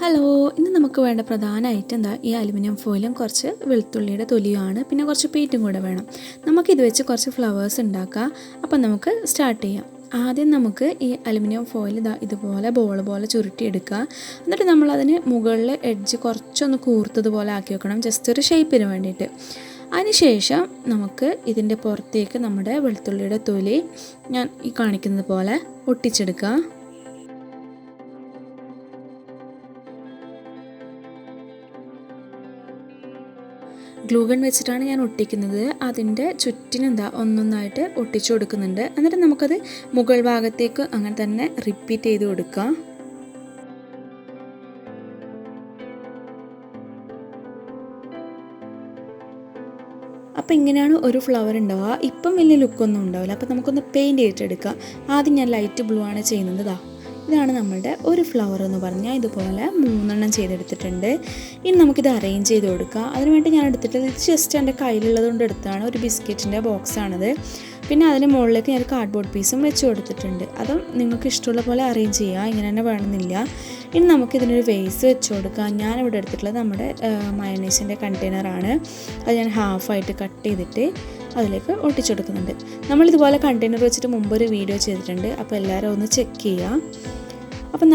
Hello, ഇന്ന് നമുക്ക് വേണ്ട പ്രധാന ഐറ്റം എന്താ ഈ അലുമിനിയം ഫോയിലും കുറച്ച് വെളുത്തുള്ളിയുടെ തൊലിയുമാണ്. പിന്നെ കുറച്ച് പീറ്റും കൂടെ വേണം. നമുക്കിത് വെച്ച് കുറച്ച് ഫ്ലവേഴ്സ് ഉണ്ടാക്കാം. അപ്പം നമുക്ക് സ്റ്റാർട്ട് ചെയ്യാം. ആദ്യം നമുക്ക് ഈ അലുമിനിയം ഫോയിൽ ഇതുപോലെ ബോൾ പോലെ ചുരുട്ടിയെടുക്കുക. എന്നിട്ട് നമ്മളതിന് മുകളിൽ എഡ്ജ് കുറച്ചൊന്ന് കൂർത്തതുപോലെ ആക്കി വെക്കണം, ജസ്റ്റ് ഒരു ഷേപ്പിന് വേണ്ടിയിട്ട്. അതിനുശേഷം നമുക്ക് ഇതിൻ്റെ പുറത്തേക്ക് നമ്മുടെ വെളുത്തുള്ളിയുടെ തൊലി ഞാൻ ഈ കാണിക്കുന്നത് പോലെ ഒട്ടിച്ചെടുക്കുക. ഗ്ലൂഗൺ വെച്ചിട്ടാണ് ഞാൻ ഒട്ടിക്കുന്നത്. അതിൻ്റെ ചുറ്റിനും ഒന്നൊന്നായിട്ട് ഒട്ടിച്ചു കൊടുക്കുന്നുണ്ട്. എന്നിട്ട് നമുക്കത് മുകൾ ഭാഗത്തേക്ക് അങ്ങനെ തന്നെ റിപ്പീറ്റ് ചെയ്ത് കൊടുക്കാം. അപ്പോൾ ഇങ്ങനെയാണ് ഒരു ഫ്ലവർ ഉണ്ടാവുക. ഇപ്പം വലിയ ലുക്കൊന്നും ഉണ്ടാവില്ല. അപ്പോൾ നമുക്കൊന്ന് പെയിൻറ്റ് ചെയ്തിട്ടെടുക്കാം. ആദ്യം ഞാൻ ലൈറ്റ് ബ്ലൂ ആണ് ചെയ്യുന്നത്. ഇതാണ് നമ്മളുടെ ഒരു ഫ്ലവർ എന്ന് പറഞ്ഞാൽ ഇതുപോലെ 3 ചെയ്തെടുത്തിട്ടുണ്ട്. ഇനി നമുക്കിത് അറേഞ്ച് ചെയ്ത് കൊടുക്കാം. അതിനുവേണ്ടി ഞാൻ എടുത്തിട്ട് ഇത് ജസ്റ്റ് എൻ്റെ കയ്യിലുള്ളത് കൊണ്ട് എടുത്താണ്. ഒരു ബിസ്ക്കറ്റിൻ്റെ ബോക്സാണിത്. പിന്നെ അതിന് മുകളിലേക്ക് ഞാൻ കാർഡ്ബോർഡ് പീസും വെച്ച് കൊടുത്തിട്ടുണ്ട്. അതും നിങ്ങൾക്ക് ഇഷ്ടമുള്ള പോലെ അറേഞ്ച് ചെയ്യുക, ഇങ്ങനെ തന്നെ വേണമെന്നില്ല. ഇനി നമുക്കിതിനൊരു വേസ് വെച്ച് കൊടുക്കാം. ഞാനിവിടെ എടുത്തിട്ടുള്ളത് നമ്മുടെ മയണൈസിൻ്റെ കണ്ടെയ്നറാണ്. അത് ഞാൻ ഹാഫായിട്ട് കട്ട് ചെയ്തിട്ട് അതിലേക്ക് ഒട്ടിച്ചെടുക്കുന്നുണ്ട്. നമ്മളിതുപോലെ കണ്ടെയ്നർ വെച്ചിട്ട് മുമ്പൊരു വീഡിയോ ചെയ്തിട്ടുണ്ട്. അപ്പോൾ എല്ലാവരും ഒന്ന് ചെക്ക് ചെയ്യുക. അപ്പം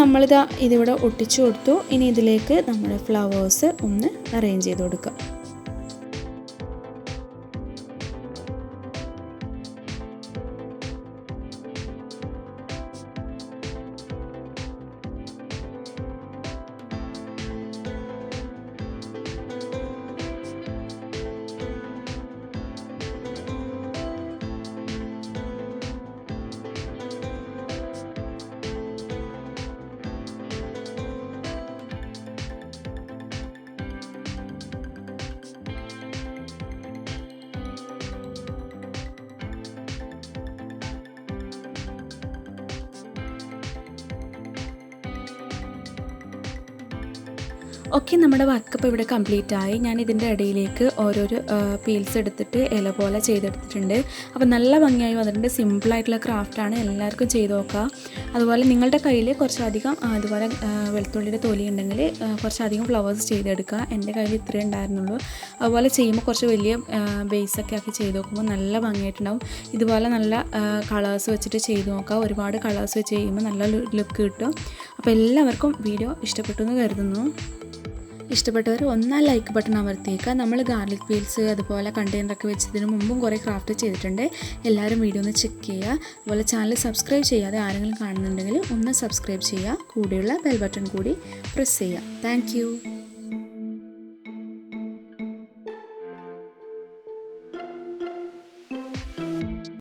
ഇതിവിടെ ഒട്ടിച്ചു കൊടുത്തു. ഇനി ഇതിലേക്ക് നമ്മുടെ ഫ്ലവേഴ്സ് ഒന്ന് അറേഞ്ച് ചെയ്ത് കൊടുക്കുക. ഓക്കെ, നമ്മുടെ വർക്കപ്പ് ഇവിടെ കംപ്ലീറ്റ് ആയി. ഞാൻ ഇതിൻ്റെ ഇടയിലേക്ക് ഓരോരോ പീൽസ് എടുത്തിട്ട് ഇല പോലെ ചെയ്തെടുത്തിട്ടുണ്ട്. അപ്പോൾ നല്ല ഭംഗിയായി വന്നിട്ടുണ്ട്. സിമ്പിളായിട്ടുള്ള ക്രാഫ്റ്റാണ്, എല്ലാവർക്കും ചെയ്ത് നോക്കുക. അതുപോലെ നിങ്ങളുടെ കയ്യിൽ കുറച്ചധികം അതുപോലെ വെളുത്തുള്ളിയുടെ തൊലി ഉണ്ടെങ്കിൽ കുറച്ചധികം ഫ്ലവേഴ്സ് ചെയ്തെടുക്കുക. എൻ്റെ കയ്യിൽ ഇത്രയേ ഉണ്ടായിരുന്നുള്ളൂ. അതുപോലെ ചെയ്യുമ്പോൾ കുറച്ച് വലിയ ബേസൊക്കെ ആക്കി ചെയ്ത് നോക്കുമ്പോൾ നല്ല ഭംഗിയായിട്ടുണ്ടാവും. ഇതുപോലെ നല്ല കളേഴ്സ് വെച്ചിട്ട് ചെയ്ത് നോക്കുക. ഒരുപാട് കളേഴ്സ് വെച്ച് ചെയ്യുമ്പോൾ നല്ല ലുക്ക് കിട്ടും. അപ്പോൾ എല്ലാവർക്കും വീഡിയോ ഇഷ്ടപ്പെട്ടു എന്ന് കരുതുന്നു. ഇഷ്ടപ്പെട്ടവർ ലൈക്ക് ബട്ടൺ അമർത്തിയേക്കുക. നമ്മൾ ഗാർലിക് പീൽസ് അതുപോലെ കണ്ടെയ്നറൊക്കെ വെച്ചതിന് മുമ്പും കുറേ ക്രാഫ്റ്റ് ചെയ്തിട്ടുണ്ട്. എല്ലാവരും വീഡിയോ ഒന്ന് ചെക്ക് ചെയ്യുക. അതുപോലെ ചാനൽ സബ്സ്ക്രൈബ് ചെയ്യാതെ ആരെങ്കിലും കാണുന്നുണ്ടെങ്കിൽ ഒന്ന് സബ്സ്ക്രൈബ് ചെയ്യുക. കൂടെയുള്ള ബെൽ ബട്ടൺ കൂടി പ്രസ് ചെയ്യുക. താങ്ക്